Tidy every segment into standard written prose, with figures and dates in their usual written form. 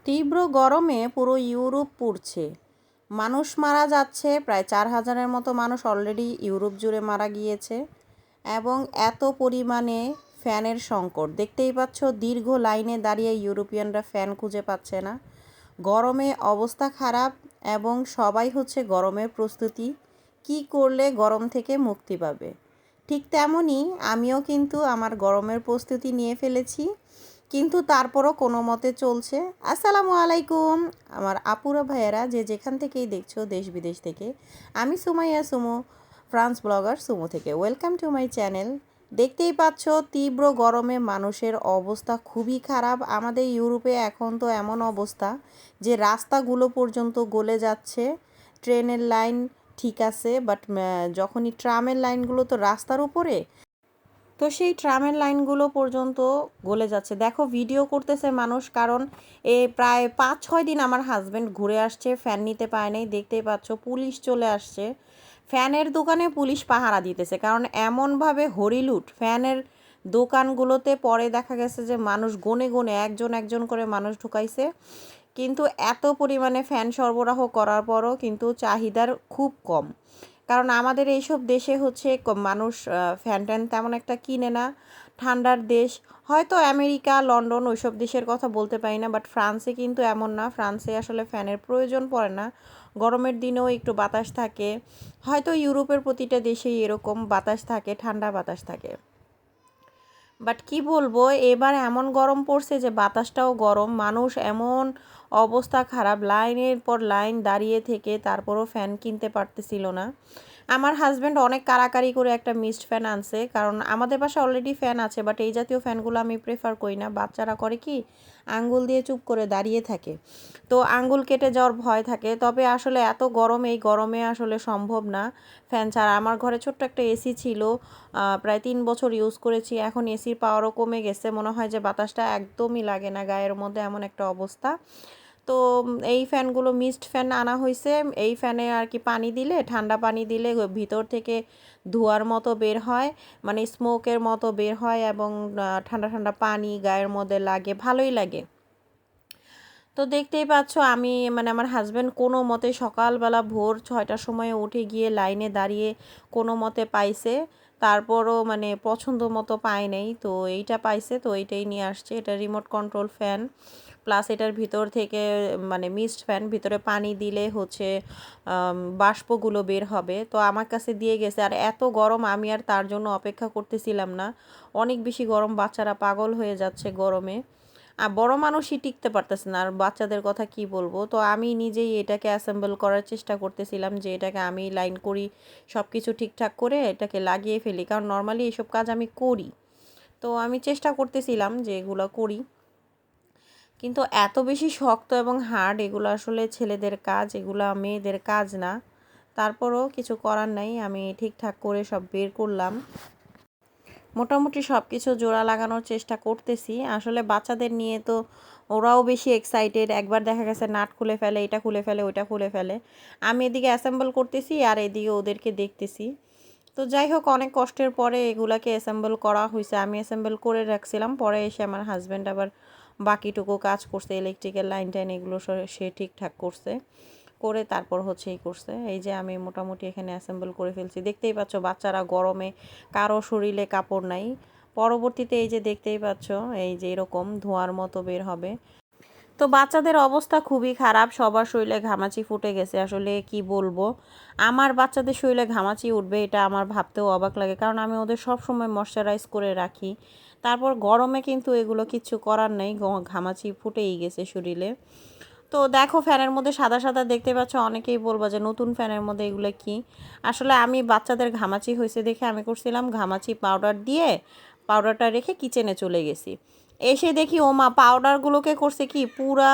তীব্র গরমে পুরো ইউরোপ পুড়ছে। মানুষ মারা যাচ্ছে, প্রায় 4,000-এর মতো মানুষ অলরেডি ইউরোপ জুড়ে মারা গিয়েছে। এবং এত পরিমাণে ফ্যানের সংকট, দেখতেই পাচ্ছ দীর্ঘ লাইনে দাঁড়িয়ে ইউরোপিয়ানরা ফ্যান খুঁজে পাচ্ছে না। গরমে অবস্থা খারাপ এবং সবাই হচ্ছে গরমের প্রস্তুতি, কি করলে গরম থেকে মুক্তি পাবে। ঠিক তেমনই আমিও কিন্তু আমার গরমের প্রস্তুতি নিয়ে ফেলেছি, কিন্তু তারপরও কোনো মতে চলছে। আসসালামু আলাইকুম আমার আপুরা ভাইয়েরা, যে যেখান থেকেই দেখছো দেশ বিদেশ থেকে। আমি সুমাইয়া সুমু, ফ্রান্স ব্লগার সুমু থেকে। Welcome to my channel. দেখতেই পাচ্ছ তীব্র গরমে মানুষের অবস্থা খুবই খারাপ। আমাদের ইউরোপে এখন তো এমন অবস্থা যে রাস্তাগুলো পর্যন্ত গলে যাচ্ছে। ট্রেনের লাইন ঠিক আছে, বাট যখনই ট্রামের লাইনগুলো তো রাস্তার উপরে, তো সেই ট্রামের লাইনগুলো পর্যন্ত গলে যাচ্ছে। দেখো ভিডিও করতেছে মানুষ, কারণ প্রায় 5-6 দিন আমার হাজব্যান্ড ঘুরে আসছে, ফ্যান নিতে পায় নাই। দেখতেই পাচ্ছ পুলিশ চলে আসছে, ফ্যানের দোকানে পুলিশ পাহারা দিতেছে, কারণ এমনভাবে হরিলুট ফ্যানের দোকানগুলোতে। পরে দেখা গেছে যে মানুষ গনে গনে একজন একজন করে মানুষ ঢুকাইছে, কিন্তু এত পরিমাণে ফ্যান সরবরাহ করার পরও কিন্তু চাহিদার খুব কম। কারণ আমাদের এইসব দেশে হচ্ছে মানুষ ফ্যান ট্যান তেমন একটা কিনে না। ঠান্ডার দেশ, হয়তো আমেরিকা, লন্ডন ওইসব দেশের কথা বলতে পারি না, বাট ফ্রান্সে কিন্তু এমন না। ফ্রান্সে আসলে ফ্যানের প্রয়োজন পড়ে না, গরমের দিনেও একটু বাতাস থাকে। হয়তো ইউরোপের প্রতিটা দেশেই এরকম বাতাস থাকে, ঠান্ডা বাতাস থাকে। বাট কি বলবো, এবার এমন গরম পড়ছে যে বাতাসটাও গরম, মানুষ এমন অবস্থা খারাপ, লাইনের পর লাইন দাঁড়িয়ে থেকে তারপরও ফ্যান কিনতে পারতেছিল না। আমার হাজব্যান্ড অনেক কাড়াকাড়ি করে একটা মিস্ট ফ্যান আনছে, কারণ আমাদের বাসায় অলরেডি ফ্যান আছে, বাট এই জাতীয় ফ্যানগুলো আমি প্রেফার করি না। বাচ্চারা করে কি, আঙ্গুল দিয়ে চুপ করে দাঁড়িয়ে থাকে, তো আঙ্গুল কেটে যাওয়ার ভয় থাকে। তবে আসলে এত গরম, এই গরমে আসলে সম্ভব না ফ্যান ছাড়া। আমার ঘরে ছোট্ট একটা এসি ছিল, প্রায় 3 বছর ইউজ করেছি। এখন এসির পাওয়ারও কমে গেছে, মনে হয় যে বাতাসটা একদমই লাগে না গায়ের মধ্যে, এমন একটা অবস্থা। তো এই ফ্যানগুলো মিস্ট ফ্যান আনা হয়েছে। এই ফ্যানে আর কি পানি দিলে, ঠান্ডা পানি দিলে ভিতর থেকে ধোঁয়ার মতো বের হয়, মানে স্মোকের মতো বের হয়, এবং ঠান্ডা ঠান্ডা পানি গায়ের মধ্যে লাগে, ভালোই লাগে। তো দেখতেই পাচ্ছ আমি, মানে আমার হাজব্যান্ড কোনো মতে সকালবেলা ভোর 6টার সময় উঠে গিয়ে লাইনে দাঁড়িয়ে কোনো মতে পাইছে। তারপরও মানে পছন্দ মতো পায় নাই, তো এইটা পাইছে, তো এইটাই নিয়ে আসছে। এটা রিমোট কন্ট্রোল ফ্যান, প্লাস এটার ভিতর থেকে মানে মিস্ট ফ্যান, ভিতরে পানি দিলে হচ্ছে বাষ্পগুলো বের হবে। তো আমার কাছে দিয়ে গেছে। আর এত গরম, আমি আর তার জন্য অপেক্ষা করতেছিলাম না। অনেক বেশি গরম, বাচ্চারা পাগল হয়ে যাচ্ছে গরমে। আর বড় মানুষই টিকতে পারতেছে না, আর বাচ্চাদের কথা কি বলবো। তো আমি নিজেই এটাকে অ্যাসেম্বল করার চেষ্টা করতেছিলাম, যে এটাকে আমি লাইন করি, সব কিছু ঠিকঠাক করে এটাকে লাগিয়ে ফেলি, কারণ নর্মালি এইসব কাজ আমি করি। তো আমি চেষ্টা করতেছিলাম যে এগুলো করি, কিন্তু এত বেশি শক্ত এবং হার্ড, এগুলো আসলে ছেলেদের কাজ, এগুলো মেয়েদের কাজ না। তারপরও কিছু করার নাই, আমি ঠিকঠাক করে সব বের করলাম। মোটামুটি সব কিছু জোড়া লাগানোর চেষ্টা করতেছি। আসলে বাচ্চাদের নিয়ে তো ওরাও বেশি এক্সাইটেড, একবার দেখা গেছে নাট খুলে ফেলে, এটা খুলে ফেলে, ওইটা খুলে ফেলে। আমি এদিকে অ্যাসেম্বল করতেছি আর এদিকে ওদেরকে দেখতেছি। তো যাই হোক, অনেক কষ্টের পরে এগুলাকে অ্যাসেম্বল করা হয়েছে। আমি অ্যাসেম্বল করে রাখছিলাম, পরে এসে আমার হাজব্যান্ড আবার বাকিটুকু কাজ করছে, ইলেকট্রিক্যাল লাইন টাইন এগুলো সে ঠিকঠাক করছে, করে তারপর হচ্ছে এই করছে। এই যে আমি মোটামুটি এখানে অ্যাসেম্বল করে ফেলছি। দেখতেই পাচ্ছ বাচ্চারা গরমে, কারো শরীরে কাপড় নাই। পরবর্তীতে এই যে দেখতেই পাচ্ছ, এই যে এরকম ধোঁয়ার মতো বের হবে। তো বাচ্চাদের অবস্থা খুবই খারাপ, সবার শরীরে ঘামাচি ফুটে গেছে। আসলে কি বলবো, আমার বাচ্চাদের শরীরে ঘামাচি উঠবে এটা আমার ভাবতেও অবাক লাগে, কারণ আমি ওদের সব সময় ময়শ্চারাইজ করে রাখি। তারপর গরমে কিন্তু এগুলো কিচ্ছু করার নেই, ঘামাচি ফুটেই গেছে শরীরে। তো দেখো ফ্যানের মধ্যে সাদা সাদা দেখতে পাচ্ছ, অনেকেই বলবো যে নতুন ফ্যানের মধ্যে এগুলো কি। আসলে আমি বাচ্চাদের ঘামাচি হয়েছে দেখে আমি করছিলাম ঘামাচি পাউডার দিয়ে, পাউডারটা রেখে কিচেনে চলে গেছি। এসে দেখি ও মা, পাউডারগুলোকে করছে কি, পুরা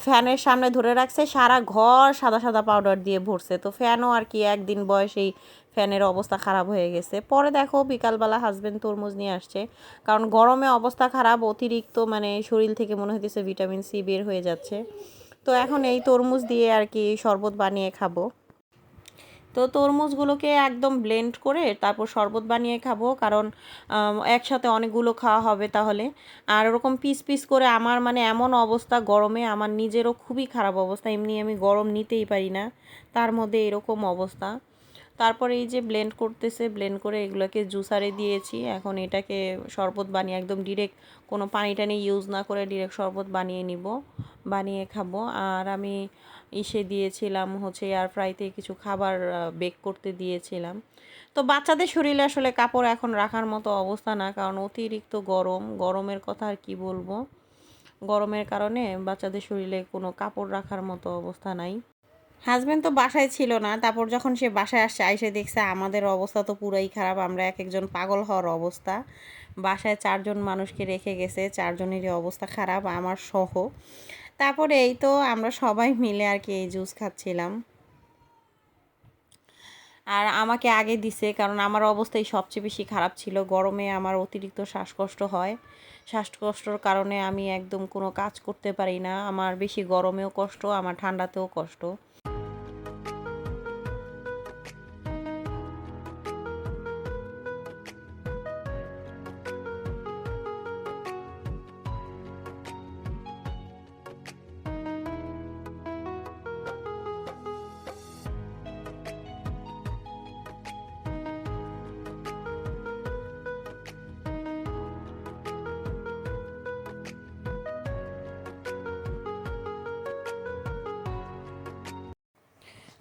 ফ্যানের সামনে ধরে রাখছে, সারা ঘর সাদা সাদা পাউডার দিয়ে ভরছে। তো ফ্যানও আর কি একদিন বয়সেই ফ্যানের অবস্থা খারাপ হয়ে গেছে। পরে দেখো বিকালবেলা হাজব্যান্ড তরমুজ নিয়ে আসছে, কারণ গরমে অবস্থা খারাপ, অতিরিক্ত মানে শরীর থেকে মনে হইতেছে ভিটামিন সি বের হয়ে যাচ্ছে। তো এখন এই তরমুজ দিয়ে আর কি শরবত বানিয়ে খাবো। তো তরমুজগুলোকে একদম ব্লেন্ড করে তারপর শরবত বানিয়ে খাবো, কারণ একসাথে অনেকগুলো খাওয়া হবে তাহলে। আর ওরকম পিস পিস করে আমার মানে এমন অবস্থা গরমে, আমার নিজেরও খুবই খারাপ অবস্থা, এমনি আমি গরম নিতেই পারি না, তার মধ্যে এরকম অবস্থা। তারপরে এই যে ব্লেন্ড করতেছে, ব্লেন্ড করে এগুলোকে জুসারে দিয়েছি। এখন এটাকে শরবত বানিয়ে একদম ডিরেক্ট কোনো পানি টানি ইউজ না করে ডিরেক্ট শরবত বানিয়ে নিব, বানিয়ে খাবো। আর আমি ইসে দিয়েছিলাম হচ্ছে এয়ার ফ্রাইতে কিছু খাবার বেক করতে দিয়েছিলাম। তো বাচ্চাদের শরীরে আসলে কাপড় এখন রাখার মতো অবস্থা না, কারণ অতিরিক্ত গরম, গরমের কথা আর কি বলবো। গরমের কারণে বাচ্চাদের শরীরে কোনো কাপড় রাখার মতো অবস্থা নাই। হাজব্যান্ড তো বাসায় ছিল না, তারপর যখন সে বাসায় আসছে আইসে দেখছে আমাদের অবস্থা তো পুরাই খারাপ, আমরা এক একজন পাগল হওয়ার অবস্থা। বাসায় 4 জন মানুষকে রেখে গেছে, 4 জনেরই অবস্থা খারাপ, আমার সহ। তারপরে এই তো আমরা সবাই মিলে আর কি এই জুস খাচ্ছিলাম। আর আমাকে আগে দিছে, কারণ আমার অবস্থাই সবচেয়ে বেশি খারাপ ছিল। গরমে আমার অতিরিক্ত শ্বাসকষ্ট হয়, শ্বাসকষ্টর কারণে আমি একদম কোনো কাজ করতে পারি না। আমার বেশি গরমেও কষ্ট, আমার ঠান্ডাতেও কষ্ট।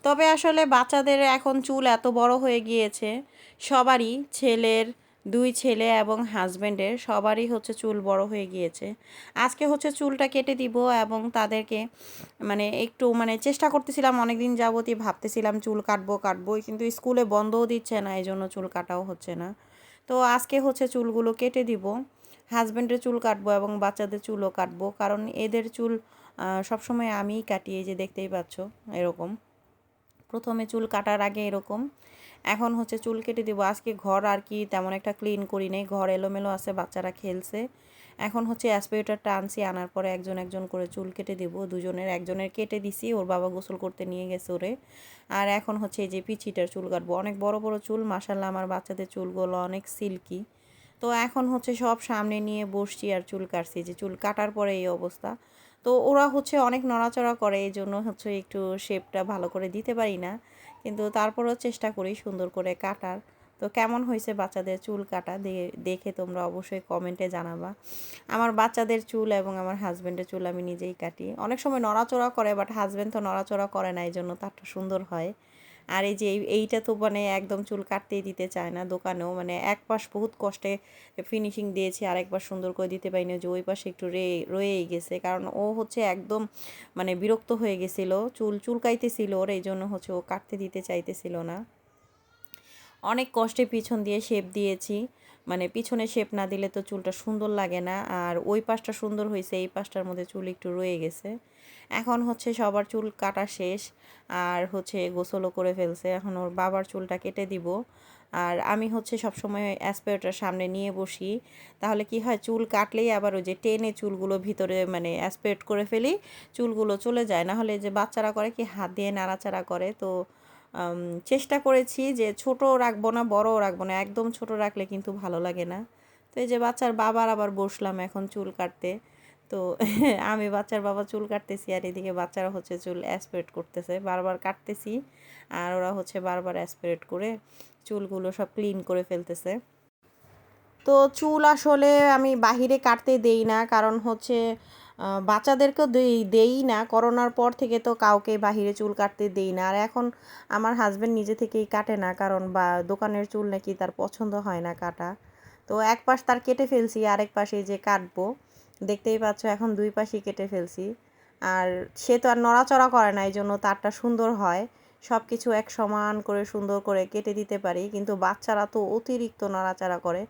তবে আসলে বাচ্চাদের এখন চুল এত বড় হয়ে গিয়েছে, সবারই, ছেলের, 2 ছেলে এবং হাজব্যান্ডের সবারই হচ্ছে চুল বড় হয়ে গিয়েছে। আজকে হচ্ছে চুলটা কেটে দিব এবং তাদেরকে মানে একটু মানে চেষ্টা করতেছিলাম, অনেক দিন যাবতই ভাবতেছিলাম চুল কাটবো কাটবো, কিন্তু স্কুলে বন্ধও দিচ্ছে না, এই জন্য চুল কাটাও হচ্ছে না। তো আজকে হচ্ছে চুলগুলো কেটে দিব, হাজব্যান্ডের চুল কাটবো এবং বাচ্চাদের চুলও কাটবো, কারণ এদের চুল সবসময় আমিই কাটি, এই যে দেখতেই পাচ্ছ এরকম। প্রথমে চুল কাটার আগে এরকম, এখন হচ্ছে চুল কেটে দেবো। আজকে ঘর আর কি তেমন একটা ক্লিন করি নেই, ঘর এলোমেলো আছে, বাচ্চারা খেলছে। এখন হচ্ছে অ্যাসপিরেটরটা আনছি, আনার পরে একজন একজন করে চুল কেটে দেবো। দুজনের, একজনের কেটে দিছি, ওর বাবা গোসল করতে নিয়ে গেছে ওরে। আর এখন হচ্ছে এই যে পিছিটার চুল কাটবো, অনেক বড় বড় চুল, মাশাল্লাহ আমার বাচ্চাদের চুলগুলো অনেক সিল্কি। তো এখন হচ্ছে সব সামনে নিয়ে বসছি আর চুল কাটছি, যে চুল কাটার পরে এই অবস্থা। তো ওরা হচ্ছে অনেক নড়াচড়া করে, এই জন্য হচ্ছে একটু শেপটা ভালো করে দিতে পারি না, কিন্তু তারপরেও চেষ্টা করি সুন্দর করে কাটার। তো কেমন হয়েছে বাচ্চাদের চুল কাটা দেখে তোমরা অবশ্যই কমেন্টে জানাবা। আমার বাচ্চাদের চুল এবং আমার হাজব্যান্ডের চুল আমি নিজেই কাটি, অনেক সময় নড়াচড়া করে, বাট হাজব্যান্ড তো নড়াচড়া করে না, এই জন্য তারটা সুন্দর হয়। আর এই যে এইটা তো মানে একদম চুল কাটতেই দিতে চায় না দোকানেও, মানে এক পাশ বহুত কষ্টে ফিনিশিং দিয়েছি, আরেক পাশ সুন্দর করে দিতে পারি না, যে ওই পাশে একটু রয়েই গেছে, কারণ ও হচ্ছে একদম মানে বিরক্ত হয়ে গেছিলো, চুলকাইতেছিল ওর, এই জন্য হচ্ছে ও কাটতে দিতে চাইতেছিল না। অনেক কষ্টে পিছন দিয়ে শেপ দিয়েছি, মানে পিছনে শেপ না দিলে তো চুলটা সুন্দর লাগে না। আর ওই পাশটা সুন্দর হয়েছে, এই পাশটার মধ্যে চুল একটু রয়ে গেছে। এখন হচ্ছে সবার চুল কাটা শেষ, আর হচ্ছে গোসলও করে ফেলছে, এখন ওর বাবার চুলটা কেটে দিব। আর আমি হচ্ছে সবসময় অ্যাসপিরেটর সামনে নিয়ে বসি, তাহলে কি হয় চুল কাটলেই আবার ওই যে টেনে চুলগুলো ভিতরে মানে অ্যাসপিরেট করে ফেলি, চুলগুলো চলে যায়। না হলে যে বাচ্চারা করে কি হাত দিয়ে নাড়াচাড়া করে, তো চেষ্টা করেছি যে ছোটও রাখবো না বড়ও রাখবো না, একদম ছোট রাখলে কিন্তু ভালো লাগে না। তো এই যে বাচ্চার বাবার আবার বসলাম এখন চুল কাটতে। তো আমি বাচ্চার বাবা চুল কাটতেছি, আর এদিকে বাচ্চারা হচ্ছে চুল অ্যাসপিরেট করতেছে, বারবার কাটতেছি, আর ওরা হচ্ছে বারবার অ্যাসপিরেট করে চুলগুলো সব ক্লিন করে ফেলতেছে। তো চুল আসলে আমি বাহিরে কাটতে দেই না, কারণ হচ্ছে বাচ্চাদেরকেও দেই না, করোনার পর থেকে তো কাউকে বাহিরে চুল কাটতে দেই না। আর এখন আমার হাজব্যান্ড নিজে থেকেই কাটে না, কারণ বা দোকানের চুল নাকি তার পছন্দ হয় না কাটা। তো এক পাশ তার কেটে ফেলছি, আরেক পাশে যে কাটবো, দেখতেই পাচ্ছ এখন 2 পাশই কেটে ফেলছি। আর সে তো আর নড়াচড়া করে না, এই জন্য তারটা সুন্দর হয়, সব কিছু এক সমান করে সুন্দর করে কেটে দিতে পারি, কিন্তু বাচ্চারা তো অতিরিক্ত নড়াচড়া করে।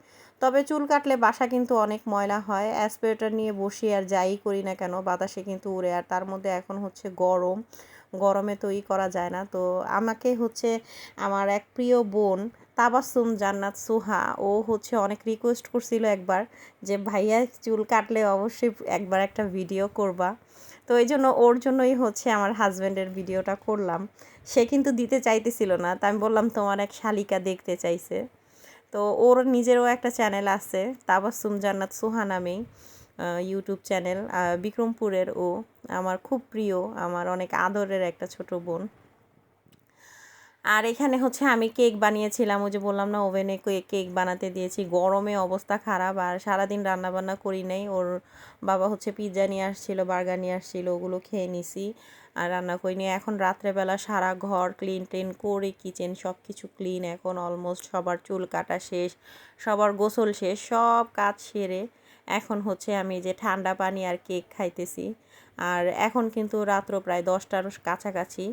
তবে চুল কাটলে বাসা কিন্তু অনেক ময়লা হয়, অ্যাসপিরেটর নিয়ে বসি আর যাই করি না কেন বাতাসে কিন্তু উড়ে, আর তার মধ্যে এখন হচ্ছে গরম, গরমে তো করা যায় না। তো আমাকে হচ্ছে আমার এক প্রিয় বোন তাবাসসুম জান্নাত সুহা, ও হচ্ছে অনেক রিকোয়েস্ট করছিল একবার যে ভাইয়া চুল কাটলে অবশ্যই একবার একটা ভিডিও করবা। তো এই জন্য ওর জন্যই হচ্ছে আমার হাজব্যান্ডের ভিডিওটা করলাম। সে কিন্তু দিতে চাইতেছিল না, তা আমি বললাম তোমার এক শালিকা দেখতে চাইছে। তো ওর নিজেরও একটা চ্যানেল আছে তাবাসসুম জান্নাত সুহা নামেই, ইউটিউব চ্যানেল, বিক্রমপুরের ও। আমার খুব প্রিয়, আমার অনেক আদরের একটা ছোট বোন। আর এখানে হচ্ছে আমি কেক বানিয়েছিলাম, ওই যে বললাম না ওভেনে কেক বানাতে দিয়েছি, গরমে অবস্থা খারাপ। আর সারাদিন রান্নাবান্না করি নাই, ওর বাবা হচ্ছে পিৎজা নিয়ে আসছিল, বার্গার নিয়ে আসছিল, ওগুলো খেয়ে নিছি আর রান্না করিনি। এখন রাত্রেবেলা সারা ঘর ক্লিন করে কিচেন সব কিছু ক্লিন, এখন অলমোস্ট সবার চুল কাটা শেষ, সবার গোসল শেষ, সব কাজ সেরে এখন হচ্ছে আমি যে ঠান্ডা পানি আর কেক খাইতেছি। আর এখন কিন্তু রাত্র প্রায় 10টার কাছাকাছি।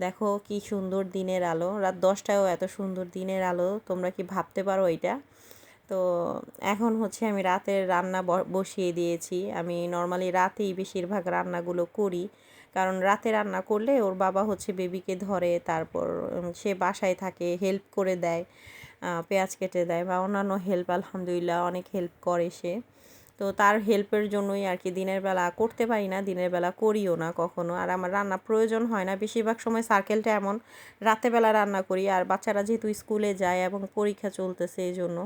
দেখো কি সুন্দর দিনের আলো, রাত 10টায়ও এত সুন্দর দিনের আলো, তোমরা কি ভাবতে পারো এটা? তো এখন হচ্ছে আমি রাতের রান্না বসিয়ে দিয়েছি। আমি নর্মালি রাতেই বেশিরভাগ রান্নাগুলো করি, কারণ রাতে রান্না করলে ওর বাবা হচ্ছে বেবিকে ধরে, তারপর সে বাসায় থাকে, হেল্প করে দেয়, পেঁয়াজ কেটে দেয় বা অন্যান্য হেল্প, আলহামদুলিল্লাহ অনেক হেল্প করে সে। তো তার হেল্পের জন্যই আর কি দিনের বেলা করতে পারি না, দিনের বেলা করিও না কখনো। আর আমার রান্না প্রয়োজন হয় না, বেশিরভাগ সময় সার্কেলটা এমন রাতেবেলা রান্না করি। আর বাচ্চারা যেহেতু স্কুলে যায় এবং পরীক্ষা চলতেছে এই জন্য।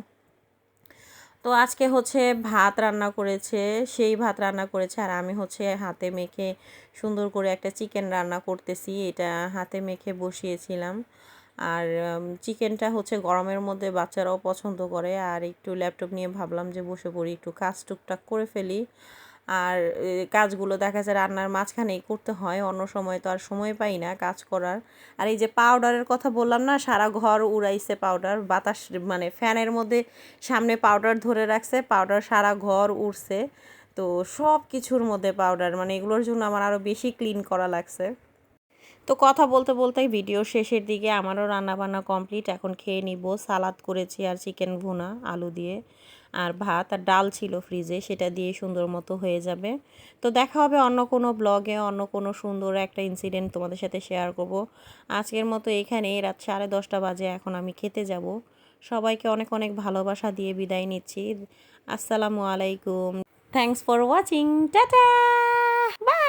তো আজকে হচ্ছে ভাত রান্না করেছে, সেই ভাত রান্না করেছে, আর আমি হচ্ছে হাতে মেখে সুন্দর করে একটা চিকেন রান্না করতেছি, এটা হাতে মেখে বসিয়েছিলাম। আর চিকেনটা হচ্ছে গরমের মধ্যে বাচ্চারাও পছন্দ করে। আর একটু ল্যাপটপ নিয়ে ভাবলাম যে বসে পড়ি, একটু কাজ টুকটাক করে ফেলি। আর কাজগুলো দেখা যায় রান্নার মাঝখানেই করতে হয়, অন্য সময় তো আর সময় পাই না কাজ করার। আর এই যে পাউডারের কথা বললাম না, সারা ঘর উড়াইছে পাউডার, বাতাস মানে ফ্যানের মধ্যে সামনে পাউডার ধরে রাখছে, পাউডার সারা ঘর উড়ছে। তো সব কিছুর মধ্যে পাউডার, মানে এগুলোর জন্য আমার আরও বেশি ক্লিন করা লাগছে। তো কথা বলতে বলতে ভিডিও শেষের দিকে আমারও রান্নাবান্না কমপ্লিট, এখন খেয়ে নিব। সালাদ করেছি আর চিকেন ভুনা আলু দিয়ে, আর ভাত আর ডাল ছিল ফ্রিজে, সেটা দিয়ে সুন্দর মতো হয়ে যাবে। তো দেখা হবে অন্য কোনো ব্লগে, অন্য কোনো সুন্দর একটা ইনসিডেন্ট তোমাদের সাথে শেয়ার করব। আজকের মতো এখানেই, রাত 10:30 বাজে, এখন আমি খেতে যাব। সবাইকে অনেক অনেক ভালোবাসা দিয়ে বিদায় নিচ্ছি। আসসালামু আলাইকুম, thanks for watching, ta ta, by.